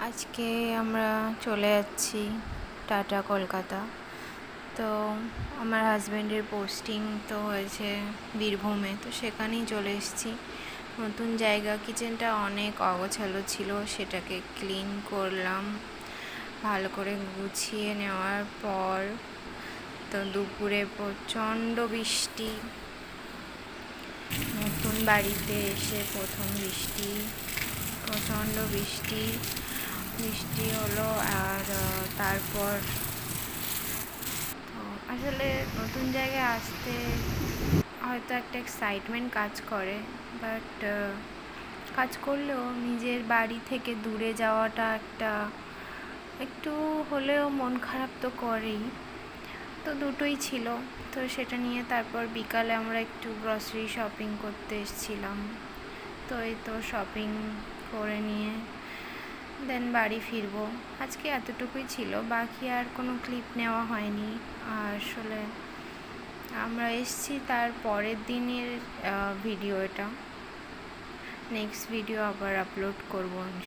আজকে আমরা চলে যাচ্ছি টাটা কলকাতা। তো আমার হাজব্যান্ডের পোস্টিং তো হয়েছে বীরভূমে, তো সেখানেই চলে এসেছি। নতুন জায়গা, কিচেনটা অনেক অগোছালো ছিল, সেটাকে ক্লিন করলাম ভালো করে গুছিয়ে নেওয়ার পর। তো দুপুরে প্রচণ্ড বৃষ্টি, নতুন বাড়িতে এসে প্রথম বৃষ্টি, প্রচণ্ড বৃষ্টি হলো। আর তারপর আসলে নতুন জায়গায় আসতে হয়তো একটা এক্সাইটমেন্ট কাজ করে, বাট কাজ করলেও নিজের বাড়ি থেকে দূরে যাওয়াটা একটু হলেও মন খারাপ তো করেই। তো দুটোই ছিল। তো সেটা নিয়ে তারপর বিকালে আমরা একটু গ্রসারি শপিং করতে এসেছিলাম। তো এই তো শপিং করে নিয়ে দেন বাড়ি ফিরবো। আজকে এতটুকুই ছিল, বাকি আর কোনো ক্লিপ নেওয়া হয়নি। আসলে আমরা এসেছি তার পরের দিনের ভিডিও, এটা নেক্সট ভিডিও আবার আপলোড করব।